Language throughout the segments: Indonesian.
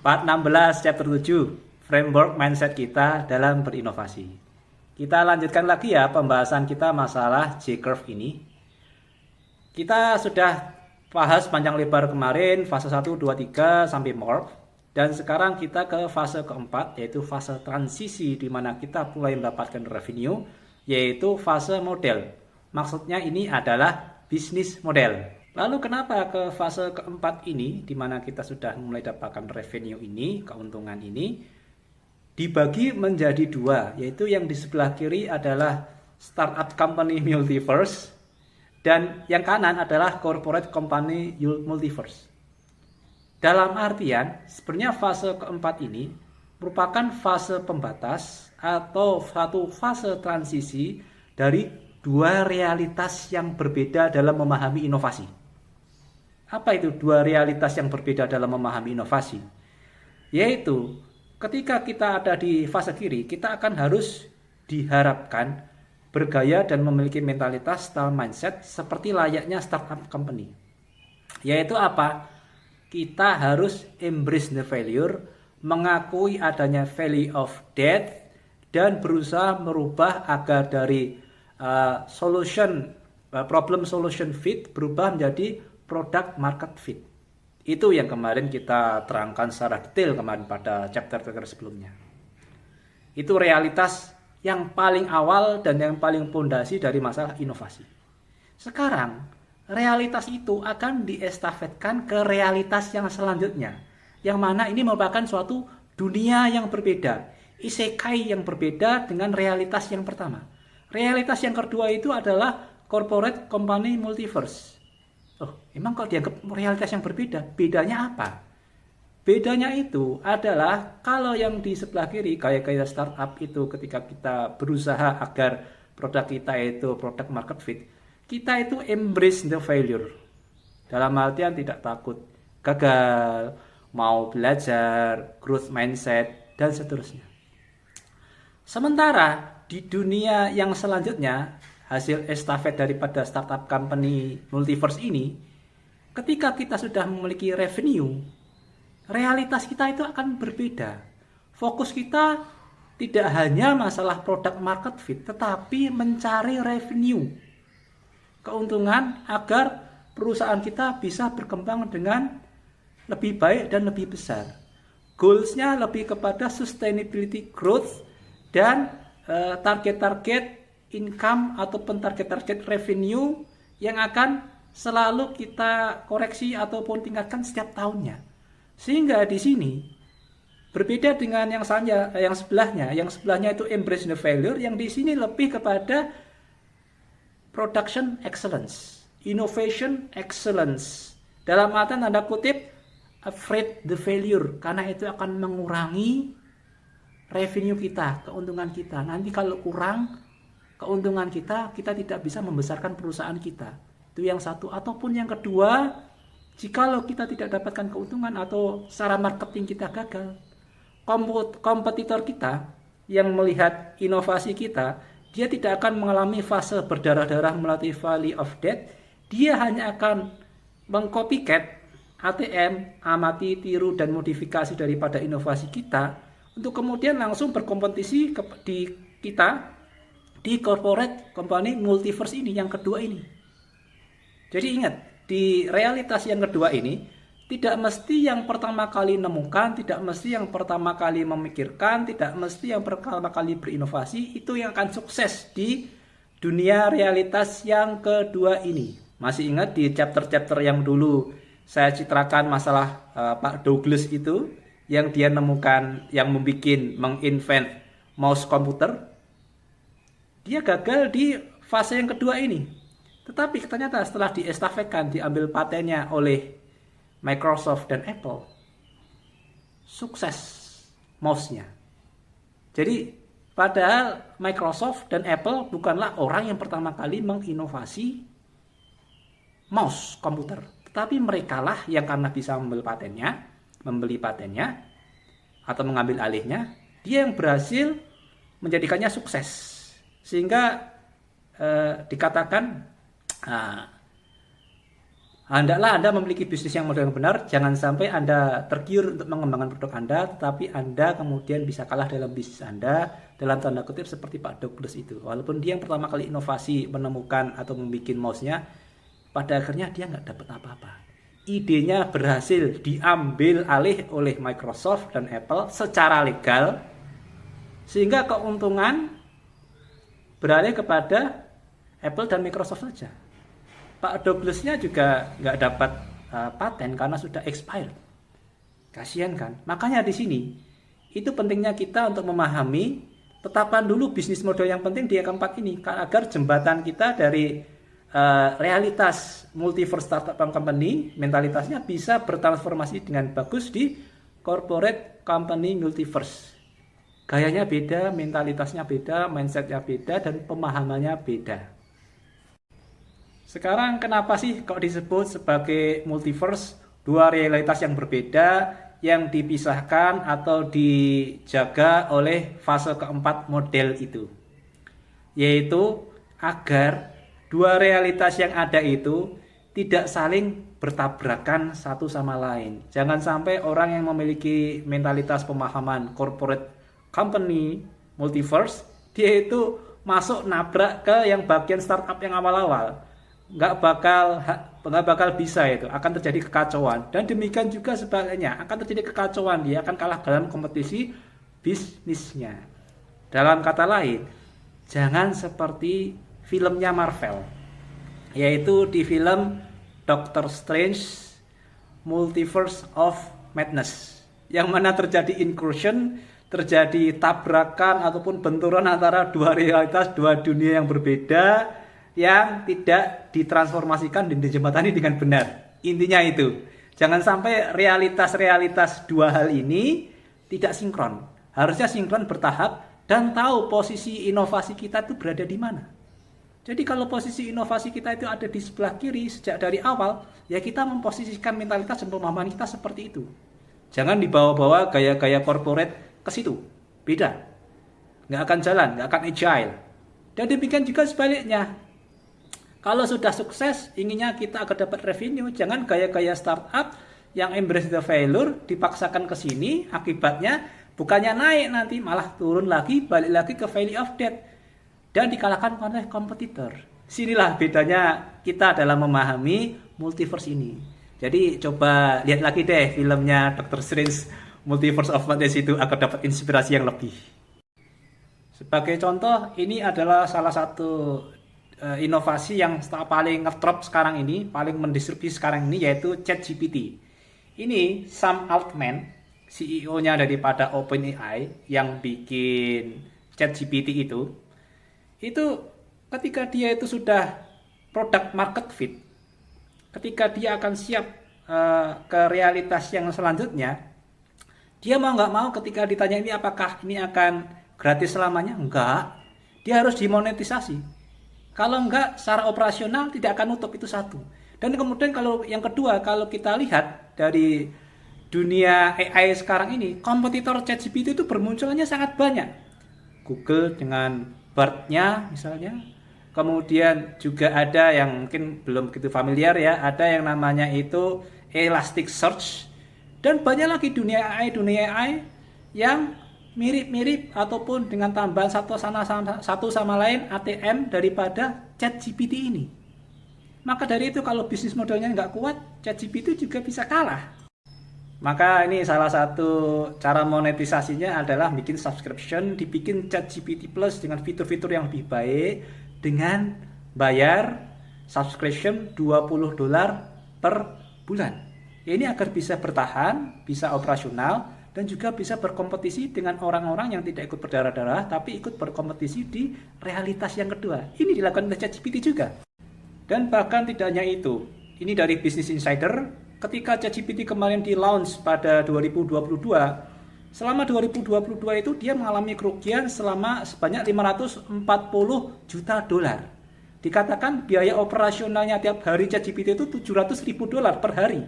Part 16 chapter 7 framework mindset kita dalam berinovasi. Kita lanjutkan lagi ya pembahasan kita masalah J-curve ini. Kita sudah bahas panjang lebar kemarin fase 1, 2, 3 sampai morph. Dan sekarang kita ke fase keempat yaitu fase transisi di mana kita mulai mendapatkan revenue yaitu fase model. Maksudnya ini adalah bisnis model. Lalu kenapa ke fase keempat ini, di mana kita sudah mulai dapatkan revenue ini, keuntungan ini, dibagi menjadi dua, yaitu yang di sebelah kiri adalah startup company multiverse, dan yang kanan adalah corporate company multiverse. Dalam artian, sebenarnya fase keempat ini merupakan fase pembatas atau satu fase transisi dari dua realitas yang berbeda dalam memahami inovasi. Apa itu dua realitas yang berbeda dalam memahami inovasi? Yaitu ketika kita ada di fase kiri, kita akan harus diharapkan bergaya dan memiliki mentalitas style mindset seperti layaknya startup company. Yaitu apa? Kita harus embrace the failure, mengakui adanya value of death, dan berusaha merubah agar dari problem solution fit berubah menjadi product market fit. Itu yang kemarin kita terangkan secara detail kemarin pada chapter sebelumnya. Itu realitas yang paling awal dan yang paling pondasi dari masalah inovasi. Sekarang, realitas itu akan diestafetkan ke realitas yang selanjutnya. Yang mana ini merupakan suatu dunia yang berbeda. Isekai yang berbeda dengan realitas yang pertama. Realitas yang kedua itu adalah corporate company multiverse. Oh, emang kok dianggap realitas yang berbeda? Bedanya apa? Bedanya itu adalah kalau yang di sebelah kiri kayak startup itu ketika kita berusaha agar produk kita itu product market fit, kita itu embrace the failure. Dalam artian tidak takut gagal, mau belajar, growth mindset, dan seterusnya. Sementara di dunia yang selanjutnya, hasil estafet daripada startup company multiverse ini, ketika kita sudah memiliki revenue, realitas kita itu akan berbeda. Fokus kita tidak hanya masalah product market fit, tetapi mencari revenue, keuntungan agar perusahaan kita bisa berkembang dengan lebih baik dan lebih besar. Goals-nya lebih kepada sustainability growth dan target-target income ataupun target-target revenue yang akan selalu kita koreksi ataupun tingkatkan setiap tahunnya. Sehingga di sini berbeda dengan yang sebelahnya. Yang sebelahnya itu embrace the failure, yang di sini lebih kepada production excellence, innovation excellence. Dalam artian tanda kutip afraid the failure, karena itu akan mengurangi revenue kita, keuntungan kita. Nanti kalau kurang keuntungan kita tidak bisa membesarkan perusahaan kita. Itu yang satu. Ataupun yang kedua, jikalau kita tidak dapatkan keuntungan atau secara marketing kita gagal, kompetitor kita yang melihat inovasi kita, dia tidak akan mengalami fase berdarah-darah melalui valley of death. Dia hanya akan mengcopycat ATM, amati, tiru, dan modifikasi daripada inovasi kita untuk kemudian langsung berkompetisi di kita di corporate company multiverse ini, yang kedua ini. Jadi ingat, di realitas yang kedua ini, tidak mesti yang pertama kali nemukan, tidak mesti yang pertama kali memikirkan, tidak mesti yang pertama kali berinovasi, itu yang akan sukses di dunia realitas yang kedua ini. Masih ingat di chapter-chapter yang dulu saya citrakan masalah Pak Douglas itu, yang dia nemukan, yang menginvent mouse komputer. Dia gagal di fase yang kedua ini. Tetapi ternyata setelah diestafetkan, diambil patennya oleh Microsoft dan Apple, sukses mouse-nya. Jadi padahal Microsoft dan Apple bukanlah orang yang pertama kali menginovasi mouse komputer, tetapi merekalah yang karena bisa membeli patennya atau mengambil alihnya, dia yang berhasil menjadikannya sukses. Sehingga dikatakan Hendaklah Anda memiliki bisnis yang model yang benar, jangan sampai Anda tergiur untuk mengembangkan produk Anda, tetapi Anda kemudian bisa kalah dalam bisnis Anda, dalam tanda kutip seperti Pak Douglas itu. Walaupun dia yang pertama kali inovasi menemukan atau membuat mouse-nya, pada akhirnya dia nggak dapat apa-apa. Idenya berhasil diambil alih oleh Microsoft dan Apple secara legal, sehingga keuntungan beralih kepada Apple dan Microsoft saja. Pak Douglas-nya juga nggak dapat paten karena sudah expired. Kasihan kan? Makanya di sini itu pentingnya kita untuk memahami, tetapkan dulu bisnis model yang penting di keempat ini agar jembatan kita dari realitas multiverse startup company, mentalitasnya bisa bertransformasi dengan bagus di corporate company multiverse. Gayanya beda, mentalitasnya beda, mindsetnya beda, dan pemahamannya beda. Sekarang kenapa sih kok disebut sebagai multiverse, dua realitas yang berbeda yang dipisahkan atau dijaga oleh fase keempat model itu? Yaitu agar dua realitas yang ada itu tidak saling bertabrakan satu sama lain. Jangan sampai orang yang memiliki mentalitas pemahaman corporate company multiverse, dia itu masuk nabrak ke yang bagian startup yang awal-awal. Nggak bakal bisa itu, akan terjadi kekacauan. Dan demikian juga sebaliknya, akan terjadi kekacauan, dia akan kalah dalam kompetisi bisnisnya. Dalam kata lain, jangan seperti filmnya Marvel, yaitu di film Doctor Strange Multiverse of Madness, yang mana terjadi incursion, terjadi tabrakan ataupun benturan antara dua realitas, dua dunia yang berbeda yang tidak ditransformasikan dan dijembatani dengan benar. Intinya itu, jangan sampai realitas-realitas dua hal ini tidak sinkron. Harusnya sinkron bertahap dan tahu posisi inovasi kita itu berada di mana. Jadi kalau posisi inovasi kita itu ada di sebelah kiri sejak dari awal, ya kita memposisikan mentalitas dan pemahaman kita seperti itu. Jangan dibawa-bawa gaya-gaya corporate ke situ. Beda. Nggak akan jalan, nggak akan agile. Dan demikian juga sebaliknya. Kalau sudah sukses, inginnya kita akan dapat revenue. Jangan gaya-gaya startup yang embrace the failure, dipaksakan ke sini, akibatnya bukannya naik nanti, malah turun lagi, balik lagi ke valley of death. Dan dikalahkan oleh kompetitor. Sinilah bedanya kita dalam memahami multiverse ini. Jadi coba lihat lagi deh filmnya Doctor Strange Multiverse of Madness itu agar dapat inspirasi yang lebih. Sebagai contoh, ini adalah salah satu inovasi yang paling ngetrop sekarang ini, paling mendisrupsi sekarang ini, yaitu ChatGPT. Ini Sam Altman, CEO-nya daripada OpenAI yang bikin ChatGPT itu ketika dia itu sudah product market fit, ketika dia akan siap ke realitas yang selanjutnya, dia mau nggak mau ketika ditanya ini apakah ini akan gratis selamanya, enggak, dia harus dimonetisasi. Kalau enggak, secara operasional tidak akan nutup, itu satu. Dan kemudian kalau yang kedua, kalau kita lihat dari dunia AI sekarang ini, kompetitor ChatGPT itu bermunculannya sangat banyak. Google dengan Bard-nya misalnya. Kemudian juga ada yang mungkin belum begitu familiar ya, ada yang namanya itu Elasticsearch. Dan banyak lagi dunia AI yang mirip-mirip ataupun dengan tambahan satu sama lain ATM daripada ChatGPT ini. Maka dari itu kalau bisnis modelnya nggak kuat, ChatGPT juga bisa kalah. Maka ini salah satu cara monetisasinya adalah bikin subscription, dibikin ChatGPT Plus dengan fitur-fitur yang lebih baik dengan bayar subscription $20 per bulan. Ini agar bisa bertahan, bisa operasional, dan juga bisa berkompetisi dengan orang-orang yang tidak ikut berdarah-darah tapi ikut berkompetisi di realitas yang kedua. Ini dilakukan oleh ChatGPT juga. Dan bahkan tidak hanya itu, ini dari Business Insider, ketika ChatGPT kemarin di launch pada 2022, selama 2022 itu dia mengalami kerugian sebanyak $540 juta. Dikatakan biaya operasionalnya tiap hari ChatGPT itu $700.000 per hari.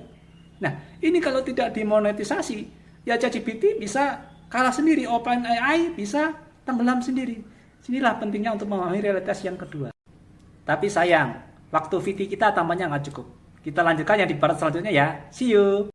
Nah, ini kalau tidak dimonetisasi, ya ChatGPT bisa kalah sendiri, OpenAI bisa tenggelam sendiri. Sinilah pentingnya untuk memahami realitas yang kedua. Tapi sayang, waktu VT kita tampaknya nggak cukup. Kita lanjutkan yang di part selanjutnya ya. See you.